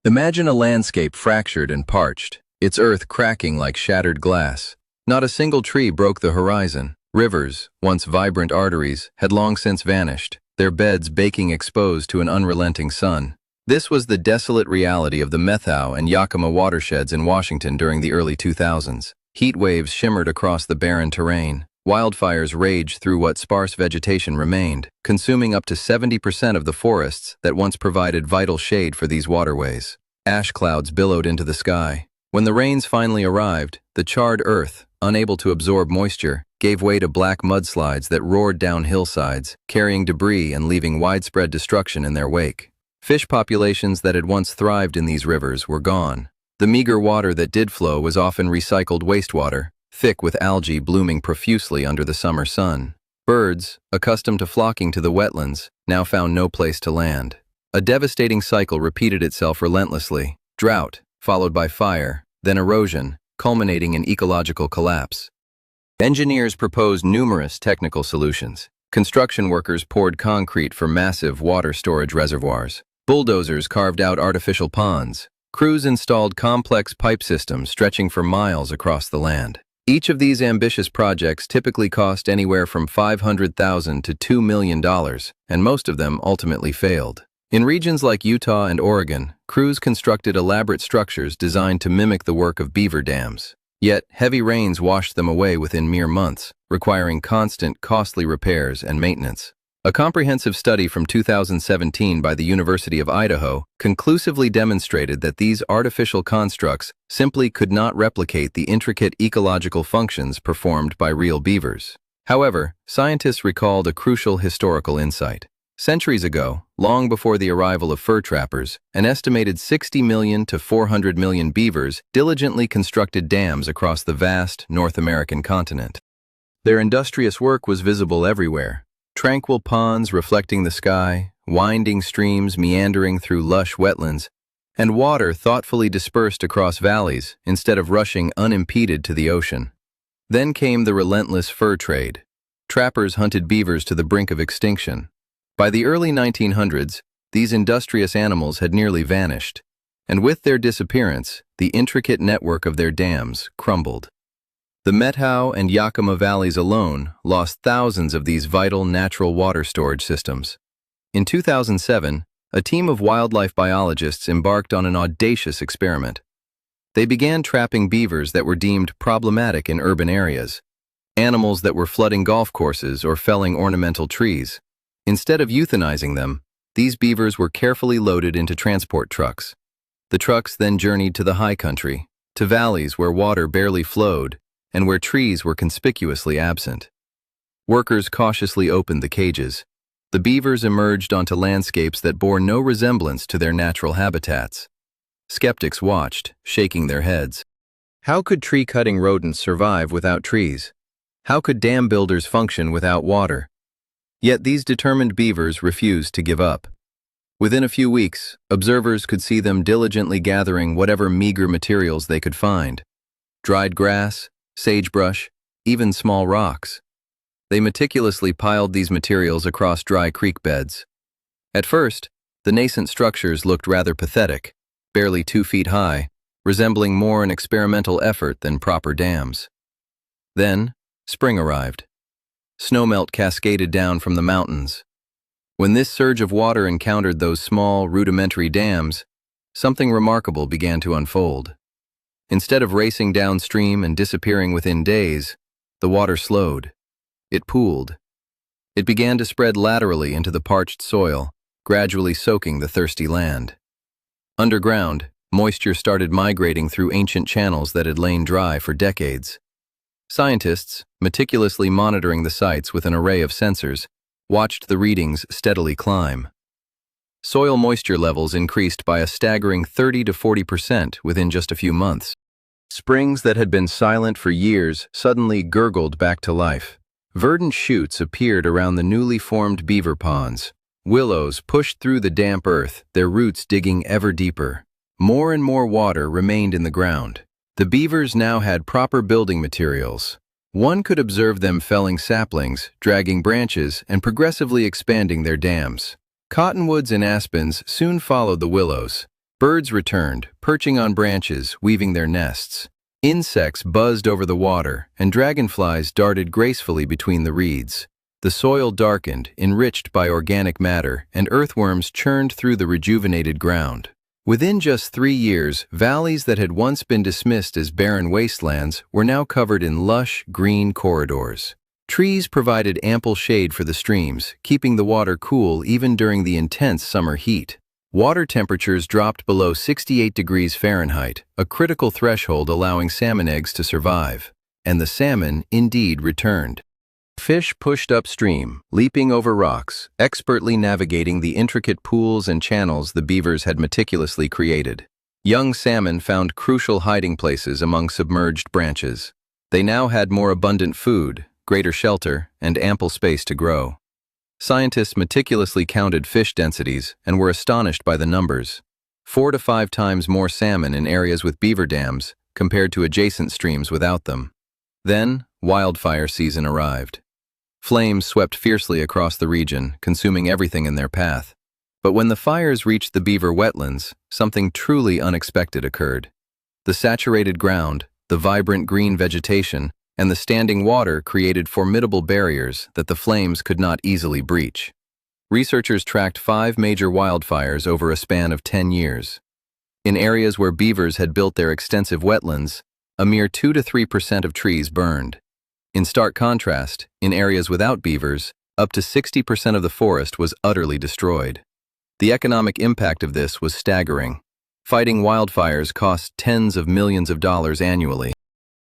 Imagine a landscape fractured and parched, its earth cracking like shattered glass. Not a single tree broke the horizon. Rivers, once vibrant arteries, had long since vanished, their beds baking exposed to an unrelenting sun. This was the desolate reality of the Methow and Yakima watersheds in Washington during the early 2000s. Heat waves shimmered across the barren terrain. Wildfires raged through what sparse vegetation remained, consuming up to 70% of the forests that once provided vital shade for these waterways. Ash clouds billowed into the sky. When the rains finally arrived, the charred earth, unable to absorb moisture, gave way to black mudslides that roared down hillsides, carrying debris and leaving widespread destruction in their wake. Fish populations that had once thrived in these rivers were gone. The meager water that did flow was often recycled wastewater, thick with algae blooming profusely under the summer sun. Birds, accustomed to flocking to the wetlands, now found no place to land. A devastating cycle repeated itself relentlessly. Drought, followed by fire, then erosion, culminating in ecological collapse. Engineers proposed numerous technical solutions. Construction workers poured concrete for massive water storage reservoirs. Bulldozers carved out artificial ponds. Crews installed complex pipe systems stretching for miles across the land. Each of these ambitious projects typically cost anywhere from $500,000 to $2 million, and most of them ultimately failed. In regions like Utah and Oregon, crews constructed elaborate structures designed to mimic the work of beaver dams. Yet, heavy rains washed them away within mere months, requiring constant, costly repairs and maintenance. A comprehensive study from 2017 by the University of Idaho conclusively demonstrated that these artificial constructs simply could not replicate the intricate ecological functions performed by real beavers. However, scientists recalled a crucial historical insight. Centuries ago, long before the arrival of fur trappers, an estimated 60 million to 400 million beavers diligently constructed dams across the vast North American continent. Their industrious work was visible everywhere. Tranquil ponds reflecting the sky, winding streams meandering through lush wetlands, and water thoughtfully dispersed across valleys instead of rushing unimpeded to the ocean. Then came the relentless fur trade. Trappers hunted beavers to the brink of extinction. By the early 1900s, these industrious animals had nearly vanished, and with their disappearance, the intricate network of their dams crumbled. The Methow and Yakima valleys alone lost thousands of these vital natural water storage systems. In 2007, a team of wildlife biologists embarked on an audacious experiment. They began trapping beavers that were deemed problematic in urban areas, animals that were flooding golf courses or felling ornamental trees. Instead of euthanizing them, these beavers were carefully loaded into transport trucks. The trucks then journeyed to the high country, to valleys where water barely flowed, and where trees were conspicuously absent. Workers cautiously opened the cages. The beavers emerged onto landscapes that bore no resemblance to their natural habitats. Skeptics watched, shaking their heads. How could tree-cutting rodents survive without trees? How could dam builders function without water? Yet these determined beavers refused to give up. Within a few weeks, observers could see them diligently gathering whatever meager materials they could find. Dried grass, sagebrush, even small rocks. They meticulously piled these materials across dry creek beds. At first, the nascent structures looked rather pathetic, barely 2 feet high, resembling more an experimental effort than proper dams. Then, spring arrived. Snowmelt cascaded down from the mountains. When this surge of water encountered those small, rudimentary dams, something remarkable began to unfold. Instead of racing downstream and disappearing within days, the water slowed. It pooled. It began to spread laterally into the parched soil, gradually soaking the thirsty land. Underground, moisture started migrating through ancient channels that had lain dry for decades. Scientists, meticulously monitoring the sites with an array of sensors, watched the readings steadily climb. Soil moisture levels increased by a staggering 30 to 40% within just a few months. Springs that had been silent for years suddenly gurgled back to life. Verdant shoots appeared around the newly formed beaver ponds. Willows pushed through the damp earth, their roots digging ever deeper. More and more water remained in the ground. The beavers now had proper building materials. One could observe them felling saplings, dragging branches, and progressively expanding their dams. Cottonwoods and aspens soon followed the willows, Birds returned, perching on branches, weaving their nests. Insects buzzed over the water, and dragonflies darted gracefully between the reeds. The soil darkened, enriched by organic matter, and earthworms churned through the rejuvenated ground. Within just 3 years, valleys that had once been dismissed as barren wastelands were now covered in lush, green corridors. Trees provided ample shade for the streams, keeping the water cool even during the intense summer heat. Water temperatures dropped below 68 degrees Fahrenheit, a critical threshold allowing salmon eggs to survive. And the salmon indeed returned. Fish pushed upstream, leaping over rocks, expertly navigating the intricate pools and channels the beavers had meticulously created. Young salmon found crucial hiding places among submerged branches. They now had more abundant food, greater shelter, and ample space to grow. Scientists meticulously counted fish densities and were astonished by the numbers. 4 to 5 times more salmon in areas with beaver dams compared to adjacent streams without them. Then, wildfire season arrived. Flames swept fiercely across the region, consuming everything in their path. But when the fires reached the beaver wetlands, something truly unexpected occurred. The saturated ground, the vibrant green vegetation, and the standing water created formidable barriers that the flames could not easily breach. Researchers tracked 5 major wildfires over a span of 10 years. In areas where beavers had built their extensive wetlands, a mere 2 to 3% of trees burned. In stark contrast, in areas without beavers, up to 60% of the forest was utterly destroyed. The economic impact of this was staggering. Fighting wildfires cost tens of millions of dollars annually.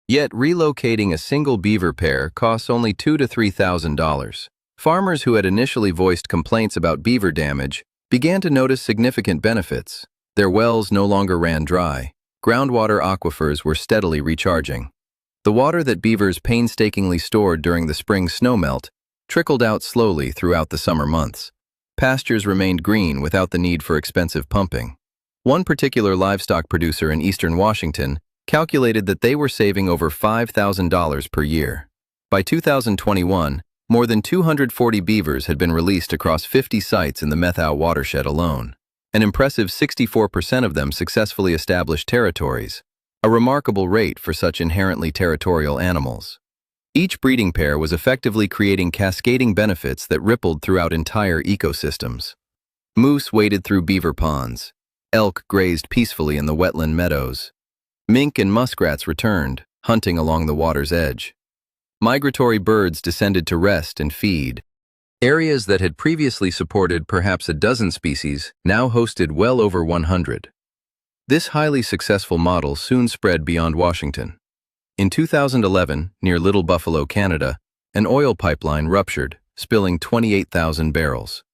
Yet relocating a single beaver pair costs only $2,000 to $3,000. Farmers who had initially voiced complaints about beaver damage began to notice significant benefits. Their wells no longer ran dry. Groundwater aquifers were steadily recharging. The water that beavers painstakingly stored during the spring snowmelt trickled out slowly throughout the summer months. Pastures remained green without the need for expensive pumping. One particular livestock producer in eastern Washington calculated that they were saving over $5,000 per year. By 2021, more than 240 beavers had been released across 50 sites in the Methow watershed alone. An impressive 64% of them successfully established territories, a remarkable rate for such inherently territorial animals. Each breeding pair was effectively creating cascading benefits that rippled throughout entire ecosystems. Moose waded through beaver ponds. Elk grazed peacefully in the wetland meadows. Mink and muskrats returned, hunting along the water's edge. Migratory birds descended to rest and feed. Areas that had previously supported perhaps a dozen species now hosted well over 100. This highly successful model soon spread beyond Washington. In 2011, near Little Buffalo, Canada, an oil pipeline ruptured, spilling 28,000 barrels.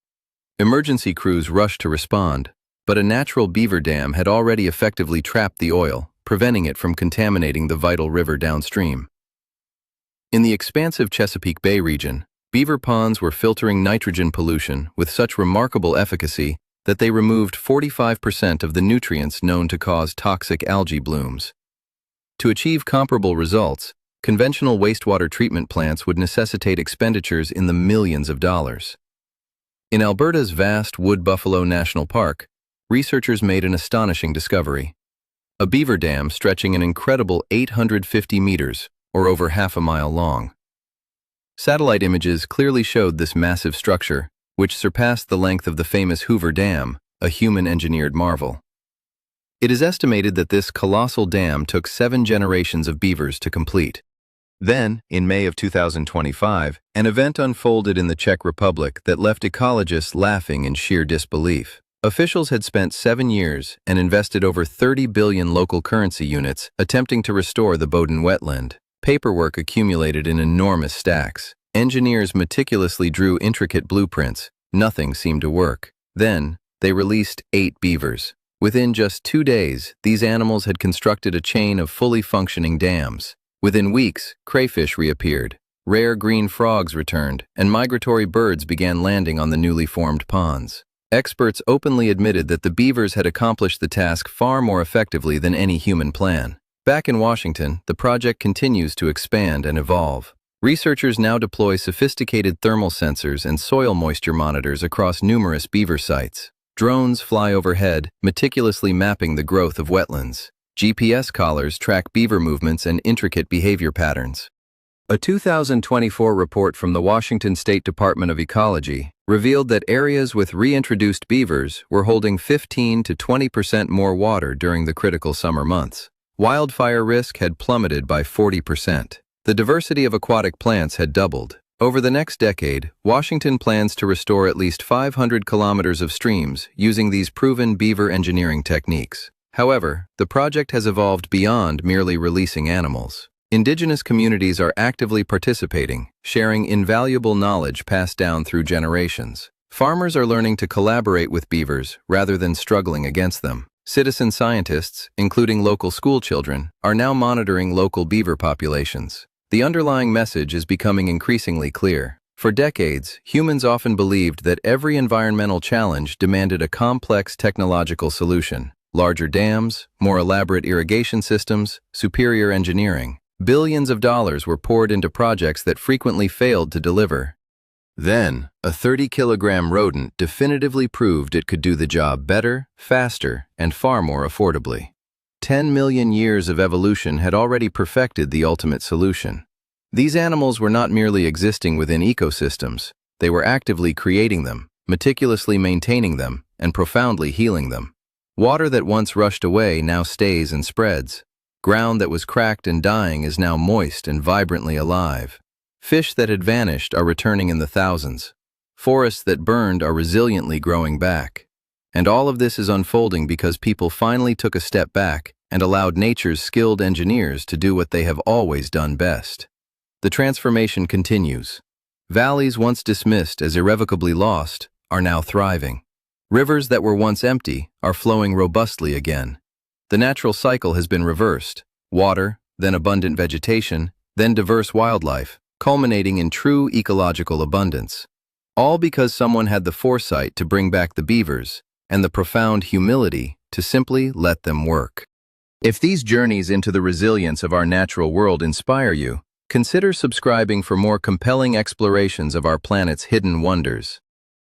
Emergency crews rushed to respond, but a natural beaver dam had already effectively trapped the oil, preventing it from contaminating the vital river downstream. In the expansive Chesapeake Bay region, beaver ponds were filtering nitrogen pollution with such remarkable efficacy that they removed 45% of the nutrients known to cause toxic algae blooms. To achieve comparable results, conventional wastewater treatment plants would necessitate expenditures in the millions of dollars. In Alberta's vast Wood Buffalo National Park, researchers made an astonishing discovery. A beaver dam stretching an incredible 850 meters, or over half a mile long. Satellite images clearly showed this massive structure, which surpassed the length of the famous Hoover Dam, a human-engineered marvel. It is estimated that this colossal dam took 7 generations of beavers to complete. Then, in May of 2025, an event unfolded in the Czech Republic that left ecologists laughing in sheer disbelief. Officials had spent 7 years and invested over 30 billion local currency units attempting to restore the Boden wetland. Paperwork accumulated in enormous stacks. Engineers meticulously drew intricate blueprints. Nothing seemed to work. Then, they released 8 beavers. Within just 2 days, these animals had constructed a chain of fully functioning dams. Within weeks, crayfish reappeared, rare green frogs returned, and migratory birds began landing on the newly formed ponds. Experts openly admitted that the beavers had accomplished the task far more effectively than any human plan. Back in Washington, the project continues to expand and evolve. Researchers now deploy sophisticated thermal sensors and soil moisture monitors across numerous beaver sites. Drones fly overhead, meticulously mapping the growth of wetlands. GPS collars track beaver movements and intricate behavior patterns. A 2024 report from the Washington State Department of Ecology revealed that areas with reintroduced beavers were holding 15 to 20% more water during the critical summer months. Wildfire risk had plummeted by 40%. The diversity of aquatic plants had doubled. Over the next decade, Washington plans to restore at least 500 kilometers of streams using these proven beaver engineering techniques. However, the project has evolved beyond merely releasing animals. Indigenous communities are actively participating, sharing invaluable knowledge passed down through generations. Farmers are learning to collaborate with beavers rather than struggling against them. Citizen scientists, including local school children, are now monitoring local beaver populations. The underlying message is becoming increasingly clear. For decades, humans often believed that every environmental challenge demanded a complex technological solution. Larger dams, more elaborate irrigation systems, superior engineering. Billions of dollars were poured into projects that frequently failed to deliver. Then, a 30-kilogram rodent definitively proved it could do the job better, faster, and far more affordably. 10 million years of evolution had already perfected the ultimate solution. These animals were not merely existing within ecosystems, they were actively creating them, meticulously maintaining them, and profoundly healing them. Water that once rushed away now stays and spreads. Ground that was cracked and dying is now moist and vibrantly alive. Fish that had vanished are returning in the thousands. Forests that burned are resiliently growing back. And all of this is unfolding because people finally took a step back and allowed nature's skilled engineers to do what they have always done best. The transformation continues. Valleys once dismissed as irrevocably lost are now thriving. Rivers that were once empty are flowing robustly again. The natural cycle has been reversed. Water, then abundant vegetation, then diverse wildlife, culminating in true ecological abundance. All because someone had the foresight to bring back the beavers and the profound humility to simply let them work. If these journeys into the resilience of our natural world inspire you, consider subscribing for more compelling explorations of our planet's hidden wonders.